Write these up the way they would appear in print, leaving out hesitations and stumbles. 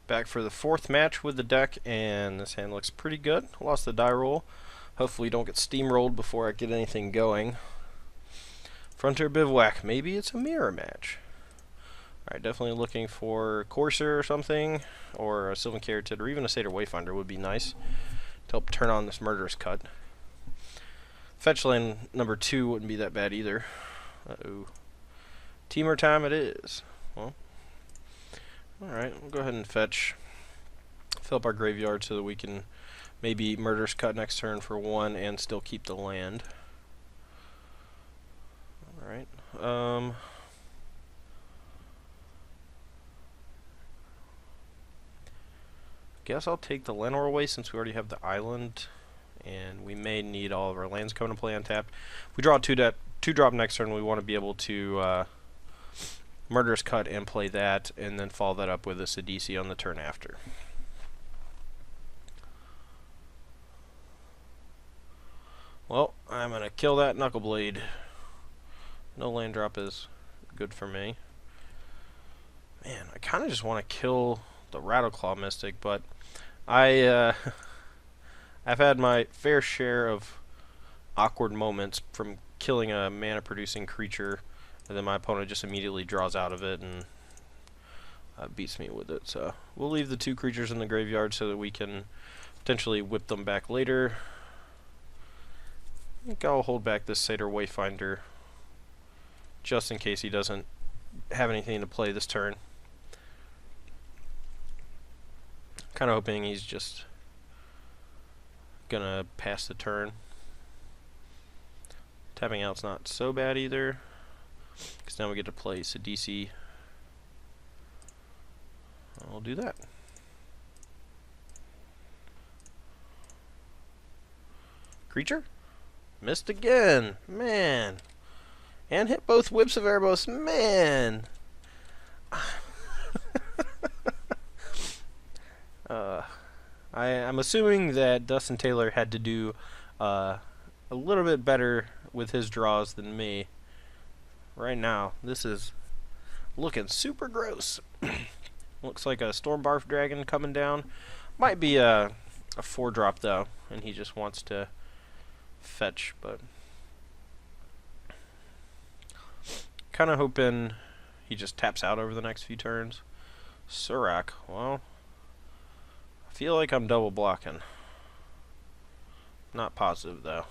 Back for the fourth match with the deck, and this hand looks pretty good. Lost the die roll. Hopefully don't get steamrolled before I get anything going. Frontier Bivouac. Maybe it's a mirror match. Alright, definitely looking for Courser or something, or a Sylvan Caryatid, or even a Satyr Wayfinder would be nice to help turn on this Murderous Cut. Fetch land number 2 wouldn't be that bad either. Uh-oh. Teamer time it is. Well, alright, we'll go ahead and fetch. Fill up our graveyard so that we can maybe Murderous Cut next turn for 1 and still keep the land. Alright. Guess I'll take the Lenore away since we already have the island. And we may need all of our lands coming to play untapped. If we draw a 2-drop next turn, we want to be able to Murderous Cut and play that, and then follow that up with a Sidisi on the turn after. Well, I'm going to kill that Knuckleblade. No land drop is good for me. Man, I kind of just want to kill the Rattleclaw Mystic, but I've had my fair share of awkward moments from killing a mana-producing creature, and then my opponent just immediately draws out of it and beats me with it. So we'll leave the 2 creatures in the graveyard so that we can potentially whip them back later. I think I'll hold back this Satyr Wayfinder just in case he doesn't have anything to play this turn. Kind of hoping he's just gonna pass the turn. Tapping out's not so bad either, because now we get to play Sidisi. I'll do that. Creature? Missed again, man. And hit both Whips of Erebos, man. I'm assuming that Dustin Taylor had to do a little bit better with his draws than me. Right now, this is looking super gross. Looks like a Storm Barf Dragon coming down. Might be a 4-drop though, and he just wants to fetch, but kind of hoping he just taps out over the next few turns. Surak, well, I feel like I'm double blocking. Not positive though.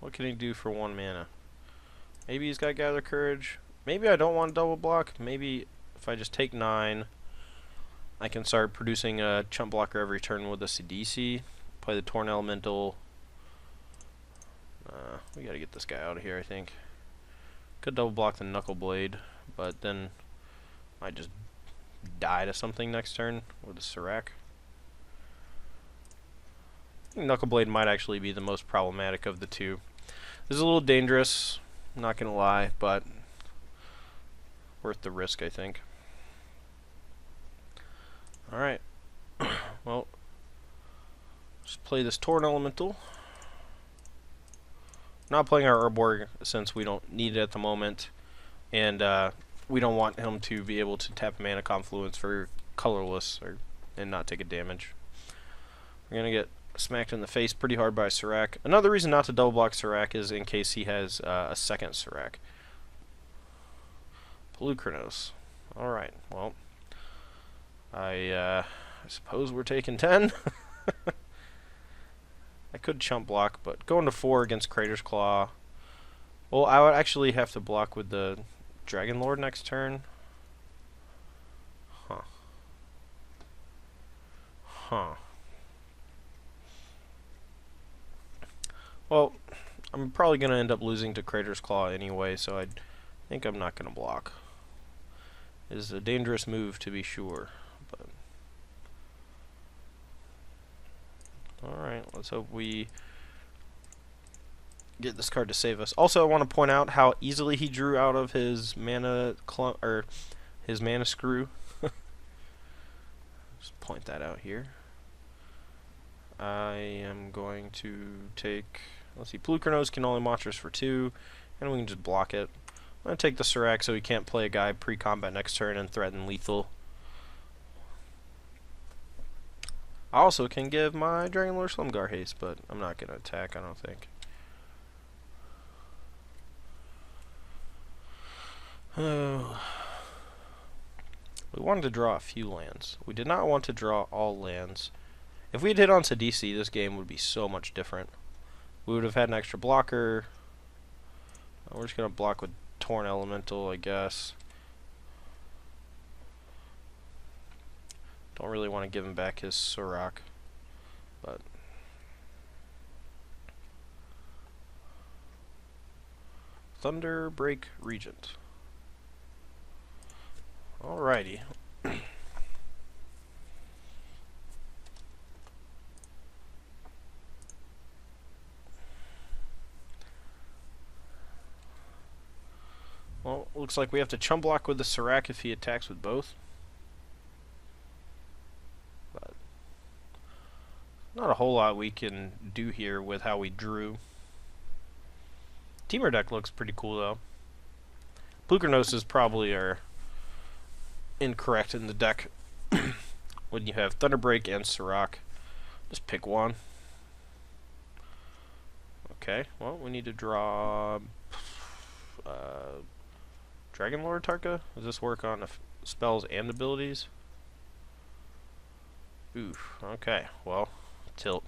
What can he do for 1 mana? Maybe he's got Gather Courage. Maybe I don't want double block. Maybe if I just take 9, I can start producing a chump blocker every turn with a Sidisi. Play the Torn Elemental. We gotta get this guy out of here, I think. Could double block the Knuckleblade, but then might just die to something next turn with a Surak. I think Knuckleblade might actually be the most problematic of the 2. This is a little dangerous, not gonna lie, but worth the risk, I think. Alright. Well, just play this Torn Elemental. Not playing our Urborg since we don't need it at the moment, and we don't want him to be able to tap Mana Confluence for colorless and not take a damage. We're gonna get smacked in the face pretty hard by Surak. Another reason not to double block Surak is in case he has a second Surak. Pelucranos. Alright, well, I suppose we're taking 10. I could chump block, but going to 4 against Crater's Claw. Well, I would actually have to block with the Dragon Lord next turn. Well, I'm probably going to end up losing to Crater's Claw anyway, so I think I'm not going to block. It is a dangerous move to be sure, but alright, let's hope we get this card to save us. Also, I want to point out how easily he drew out of his mana his mana screw. Just point that out here. I am going to take, let's see, Pelucranos can only monsters for 2, and we can just block it. I'm going to take the Surak so he can't play a guy pre-combat next turn and threaten lethal. I also can give my Dragon Lord Slumgar haste, but I'm not going to attack, I don't think. Oh. We wanted to draw a few lands. We did not want to draw all lands. If we had hit on Sidisi, this game would be so much different. We would have had an extra blocker. We're just going to block with Torn Elemental, I guess. Don't really want to give him back his Surak, but Thunderbreak Regent. Alrighty. Well, looks like we have to chump block with the Surak if he attacks with both. But not a whole lot we can do here with how we drew. Teamer deck looks pretty cool though. Blukernos probably are incorrect in the deck when you have Thunderbreak and Surak. Just pick one. Okay, well, we need to draw Dragon Lord Tarka? Does this work on spells and abilities? Oof, okay, well, tilt.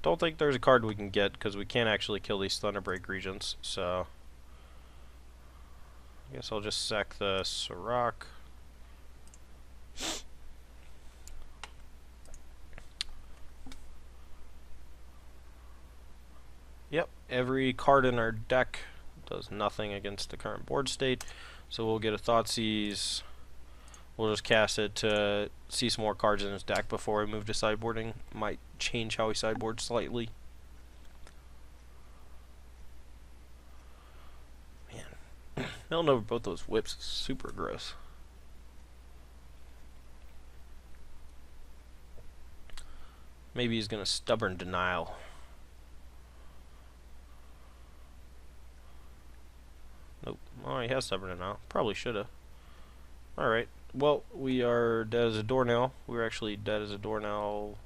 Don't think there's a card we can get because we can't actually kill these Thunderbreak Regents, so I guess I'll just sack the Surak. Yep, every card in our deck does nothing against the current board state, so we'll get a Thoughtseize. We'll just cast it to see some more cards in his deck before we move to sideboarding. Might change how we sideboard slightly. Man, milling over both those whips is super gross. Maybe he's gonna Stubborn Denial. Nope. Oh, he has Stubborn Denial. Probably shoulda. Alright. Well, we are dead as a doornail. We were actually dead as a doornail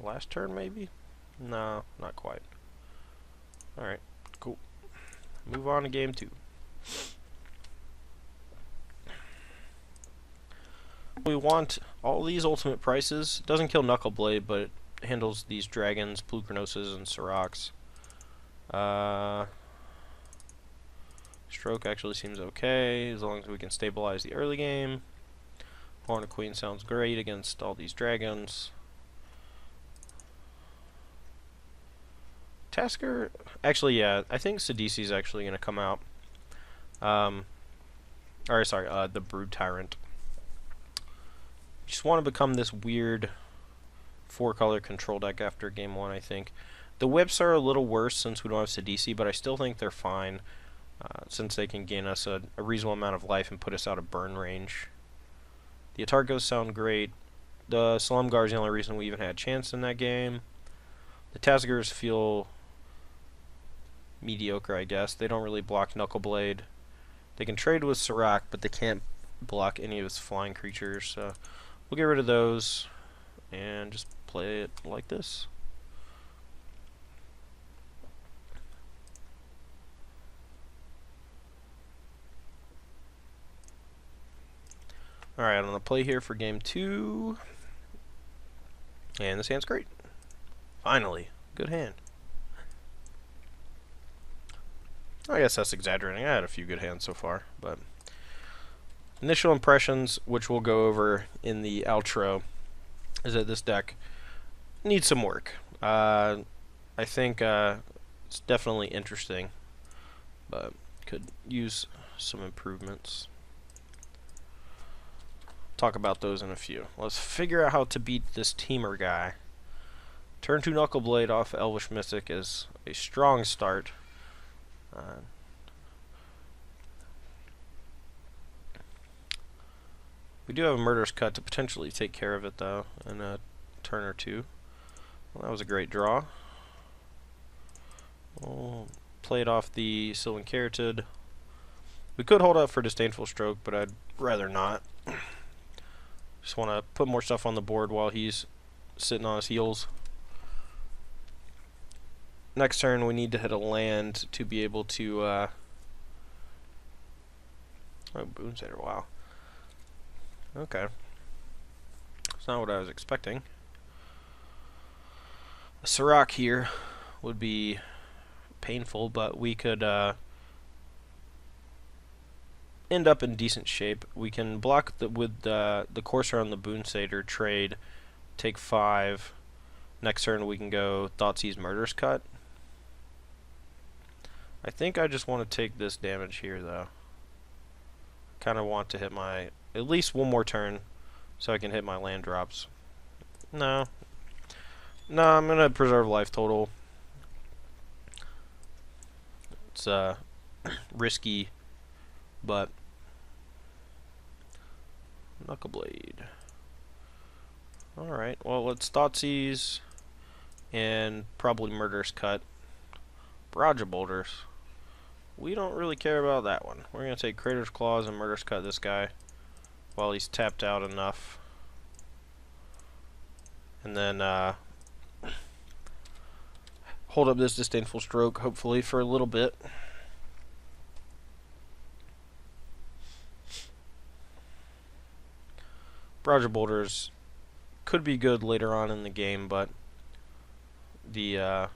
last turn, maybe? No, not quite. Alright, cool. Move on to game 2. We want all these ultimate prices. It doesn't kill Knuckleblade, but it handles these dragons, Blucernoses, and Suraks. Stroke actually seems okay, as long as we can stabilize the early game. Horn of Queen sounds great against all these dragons. Tasker, actually, yeah, I think Sidisi is actually going to come out. The Brood Tyrant. Just want to become this weird 4-color control deck after game 1, I think. The whips are a little worse since we don't have Sidisi, but I still think they're fine. Since they can gain us a reasonable amount of life and put us out of burn range. The Atargos sound great. The Slumgar is the only reason we even had a chance in that game. The Tasgers feel mediocre, I guess. They don't really block Knuckleblade. They can trade with Surak, but they can't block any of his flying creatures. So we'll get rid of those and just play it like this. Alright, I'm going to play here for game 2. And this hand's great. Finally. Good hand. I guess that's exaggerating. I had a few good hands so far, but initial impressions, which we'll go over in the outro, is that this deck needs some work. I think it's definitely interesting, but could use some improvements. Talk about those in a few. Let's figure out how to beat this Teamer guy. Turn 2 Knuckleblade off Elvish Mystic is a strong start. We do have a Murderous Cut to potentially take care of it, though, in a turn or two. Well, that was a great draw. We'll play it off the Sylvan Carotid. We could hold up for Disdainful Stroke, but I'd rather not. Just want to put more stuff on the board while he's sitting on his heels. Next turn, we need to hit a land to be able to... oh, Boonsitter, wow. Okay. That's not what I was expecting. A Sirach here would be painful, but we could end up in decent shape. We can block with the Courser on the Boonsitter trade, take 5. Next turn we can go Thoughtseize Murder's Cut. I think I just want to take this damage here, though. Kind of want to hit my... at least one more turn so I can hit my land drops. No. No, I'm going to preserve life total. It's risky, but... Knuckleblade. Alright, well, let's Thoughtseize and probably Murder's Cut. Barrage of Boulders. We don't really care about that one. We're going to take Crater's Claws and Murder's Cut this guy while he's tapped out enough. And then hold up this Disdainful Stroke, hopefully, for a little bit. Barrage of Boulders could be good later on in the game, but the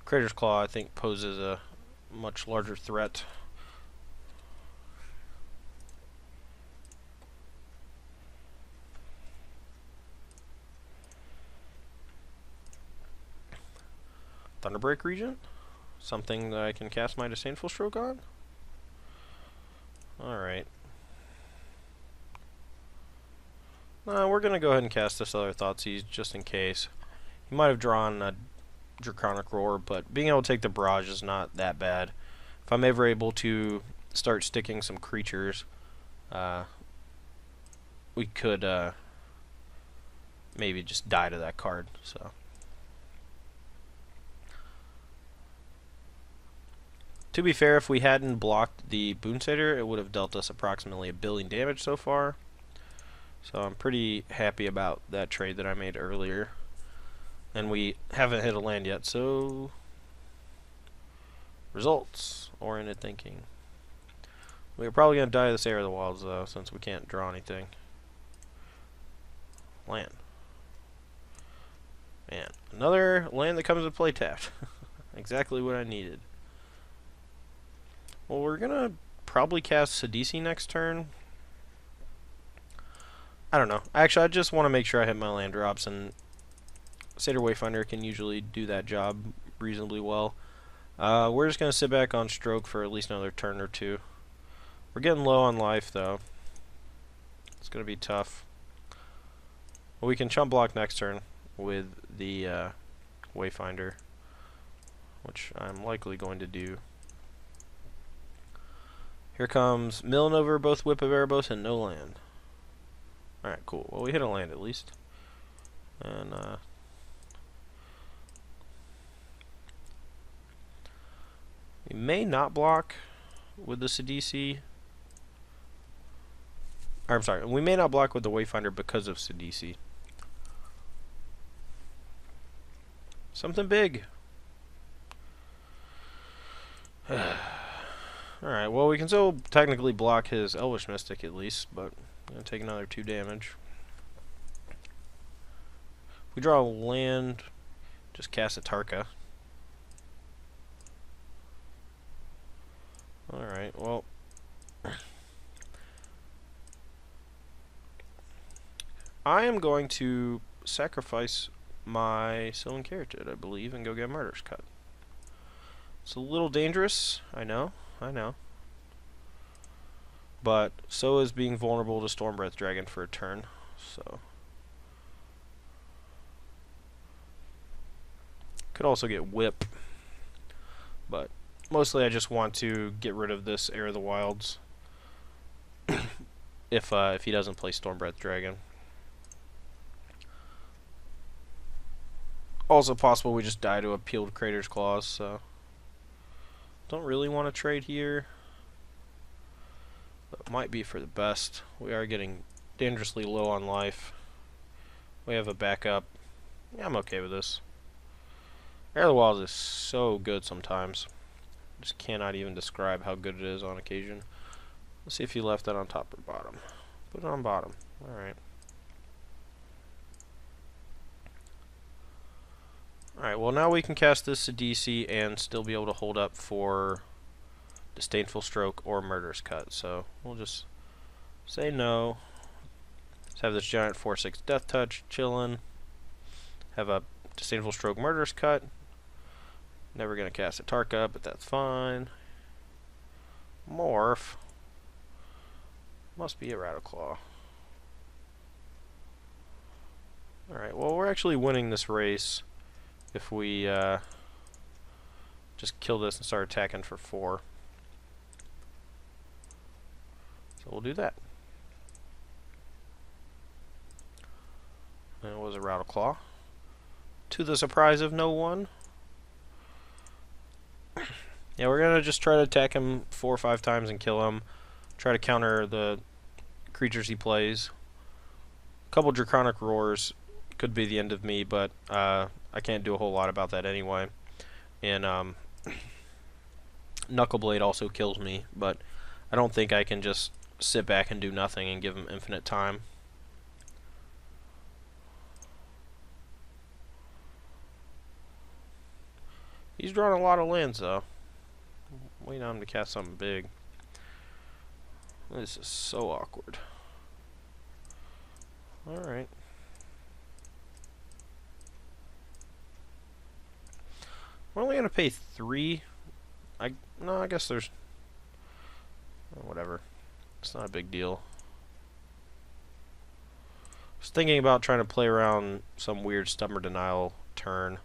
Crater's Claw, I think, poses a much larger threat. Thunderbreak Regent? Something that I can cast my Disdainful Stroke on? Alright. We're going to go ahead and cast this other Thoughtseize just in case. He might have drawn a Draconic Roar, but being able to take the Barrage is not that bad. If I'm ever able to start sticking some creatures, we could maybe just die to that card. So, to be fair, if we hadn't blocked the Boonsitter, it would have dealt us approximately 1 billion damage so far. So I'm pretty happy about that trade that I made earlier. And we haven't hit a land yet, so... results-oriented thinking. We're probably going to die this Heir of the Wilds, though, since we can't draw anything. Land. Man, another land that comes with play tapped. Exactly what I needed. Well, we're going to probably cast Sidisi next turn. I don't know. Actually, I just want to make sure I hit my land drops, and Satyr Wayfinder can usually do that job reasonably well. We're just going to sit back on Stroke for at least another turn or two. We're getting low on life, though. It's going to be tough. Well, we can chump block next turn with the Wayfinder, which I'm likely going to do. Here comes milling over both Whip of Erebos and no land. Alright, cool. Well, we hit a land at least. And, we may not block with the Sidisi. I'm sorry, we may not block with the Wayfinder because of Sidisi. Something big. Alright, well, we can still technically block his Elvish Mystic at least, but I'm going to take another 2 damage. If we draw a land, just cast a Tarka. Alright, well... I am going to sacrifice my Sylvan Carotid, I believe, and go get Murder's Cut. It's a little dangerous, I know. But so is being vulnerable to Stormbreath Dragon for a turn, so... Could also get Whip, but mostly I just want to get rid of this Heir of the Wilds if he doesn't play Stormbreath Dragon. Also possible we just die to a peeled Crater's Claws, so don't really want to trade here. But might be for the best. We are getting dangerously low on life. We have a backup. Yeah, I'm okay with this. Air of the Wilds is so good sometimes. Just cannot even describe how good it is on occasion. Let's see if you left that on top or bottom. Put it on bottom. Alright. Alright, well now we can cast this to DC and still be able to hold up for Disdainful Stroke or Murderous Cut. So we'll just say no. Let's have this giant 4/6 Death Touch chillin'. Have a Disdainful Stroke Murderous Cut. Never gonna cast a Tarka, but that's fine. Morph. Must be a Rattleclaw. Alright, well we're actually winning this race if we just kill this and start attacking for 4. So we'll do that. And it was a Rattleclaw. To the surprise of no one. Yeah, we're gonna just try to attack him 4 or 5 times and kill him. Try to counter the creatures he plays. A couple Draconic Roars could be the end of me, but I can't do a whole lot about that anyway. And Knuckleblade also kills me, but I don't think I can just sit back and do nothing and give him infinite time. He's drawing a lot of lands though. Waiting on him to cast something big. This is so awkward. Alright. We're only gonna pay 3. No, I guess there's whatever. It's not a big deal. I was thinking about trying to play around some weird Stubborn Denial turn.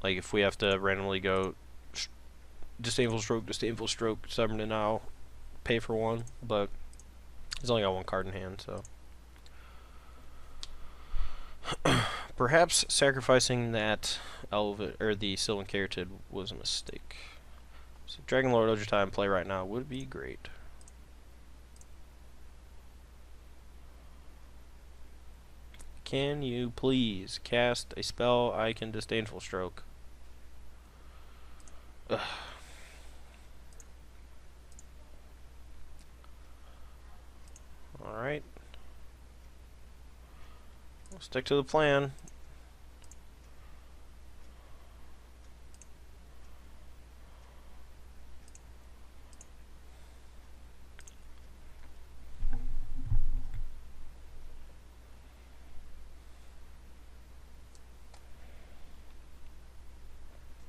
Like if we have to randomly go Disdainful Stroke, Stubborn Denial, pay for 1, but he's only got 1 card in hand, so perhaps sacrificing that the Sylvan Caryatid was a mistake. So Dragon Lord Ojita in play right now would be great. Can you please cast a spell I can Disdainful Stroke? Ugh. Alright. We'll stick to the plan.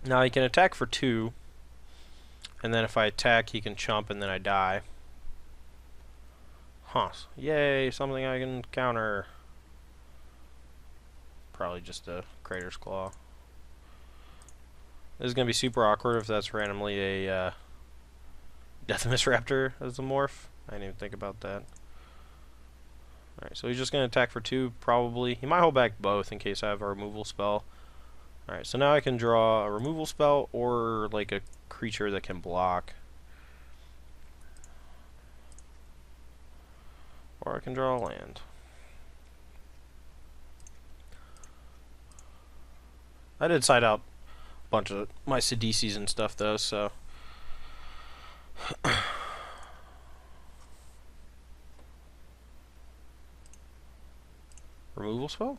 Now he can attack for 2, and then if I attack he can chump and then I die. Huh. Yay, something I can counter. Probably just a Crater's Claw. This is going to be super awkward if that's randomly a Deathimus Raptor as a morph. I didn't even think about that. Alright, so he's just going to attack for 2, probably. He might hold back both in case I have a removal spell. Alright, so now I can draw a removal spell or like a creature that can block. Or I can draw a land. I did side out a bunch of my Sidisi's and stuff though, so removal spell?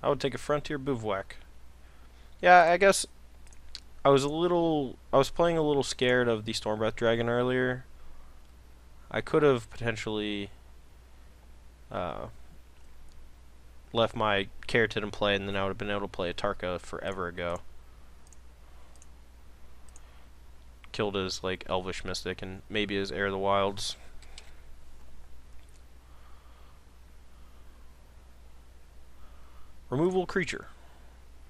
I would take a Frontier Bivouac. Yeah, I guess I was playing a little scared of the Stormbreath Dragon earlier. I could have potentially left my Caryatid in play, and then I would have been able to play a Tarka forever ago. Killed his like Elvish Mystic and maybe his Heir of the Wilds. Removal creature.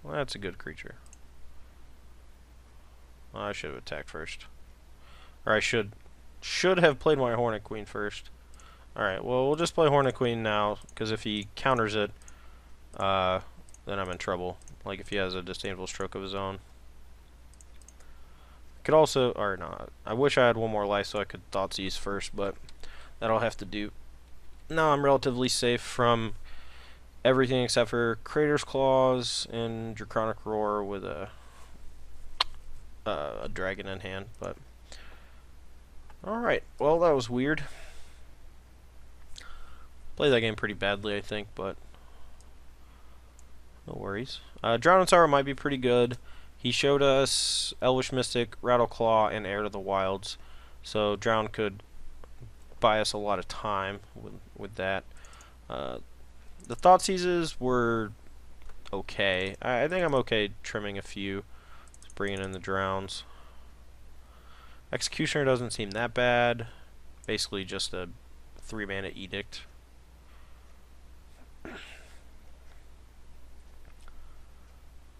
Well, that's a good creature. Well, I should have attacked first. Or I should have played my Hornet Queen first. Alright, well, we'll just play Hornet Queen now, because if he counters it, then I'm in trouble. Like if he has a disdainful stroke of his own. Could also, or not. I wish I had one more life so I could Thoughtseize first, but that'll have to do. Now I'm relatively safe from everything except for Crater's Claws and Draconic Roar with a dragon in hand. But alright, well that was weird. Played that game pretty badly, I think, but no worries. Drown and Sorrow might be pretty good. He showed us Elvish Mystic, Rattleclaw, and Heir to the Wilds, so Drown could buy us a lot of time with that. The Thoughtseizes were okay. I think I'm okay trimming a few, just bringing in the Drowns. Executioner doesn't seem that bad. Basically just a 3-mana Edict.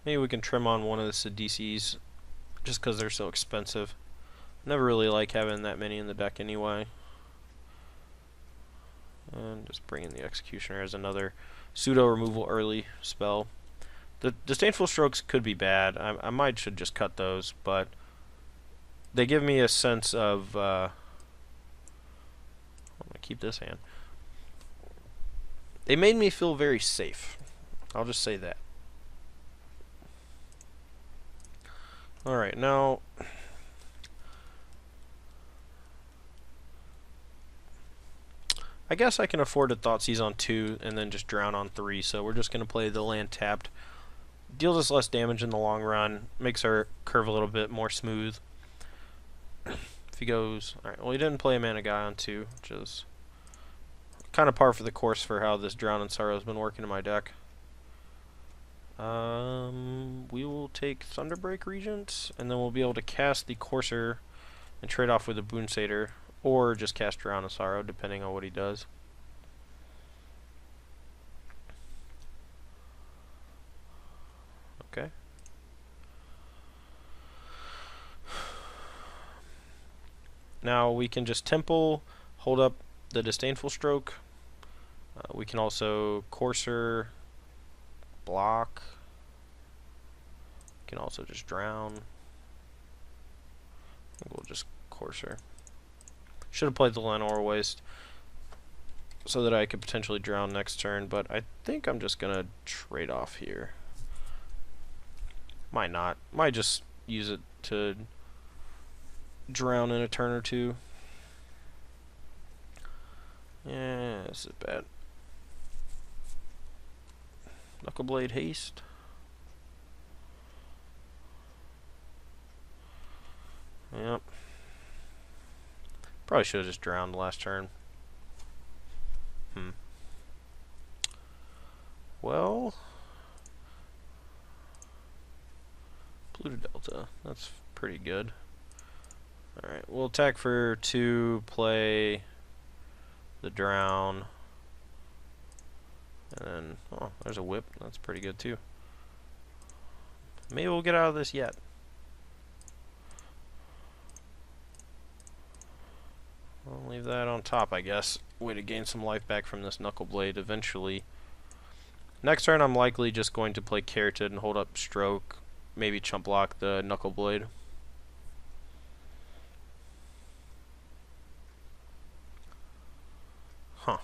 Maybe we can trim on one of the Sidisi's just because they're so expensive. Never really like having that many in the deck anyway. And just bring in the Executioner as another pseudo removal early spell. The Disdainful Strokes could be bad. I might should just cut those, but they give me a sense of I'm gonna keep this hand. They made me feel very safe. I'll just say that. Alright, now I guess I can afford to Thoughtseize on 2 and then just Drown on 3, so we're just going to play the land tapped. Deals us less damage in the long run, makes our curve a little bit more smooth. If he goes... Alright, well he didn't play a mana guy on 2, which is kind of par for the course for how this Drown and Sorrow has been working in my deck. We will take Thunderbreak Regent, and then we'll be able to cast the Courser and trade off with a Boon Satyr, or just cast Drown and Sorrow, depending on what he does. Okay. Now we can just Temple, hold up the Disdainful Stroke. We can also Courser, block. We can also just Drown. I think we'll just Courser. Should have played the Lenore Waste so that I could potentially Drown next turn, but I think I'm just gonna trade off here. Might not. Might just use it to Drown in a turn or two. Yeah, this is bad. Knuckleblade Haste. Yep. Probably should have just Drowned last turn. Well, Pluto Delta. That's pretty good. Alright, we'll attack for 2, play the Drown. And then, oh, there's a Whip. That's pretty good too. Maybe we'll get out of this yet. I'll leave that on top, I guess. Way to gain some life back from this Knuckleblade eventually. Next turn, I'm likely just going to play Carroted and hold up Stroke. Maybe chump block the Knuckleblade. Huh.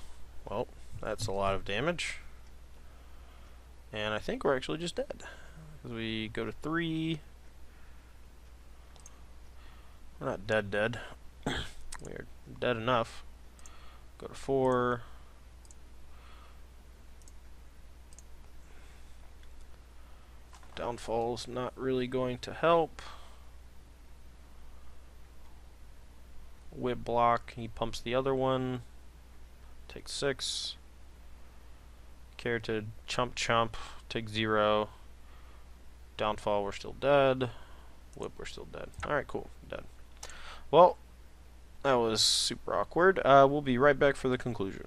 Well, that's a lot of damage. And I think we're actually just dead. Because we go to 3. We're not dead. We're dead enough. Go to 4. Downfall's not really going to help. Whip block, he pumps the other one. Take 6. Carroted, chump, take 0. Downfall, we're still dead. Whip, we're still dead. Alright, cool, dead. Well, that was super awkward. We'll be right back for the conclusion.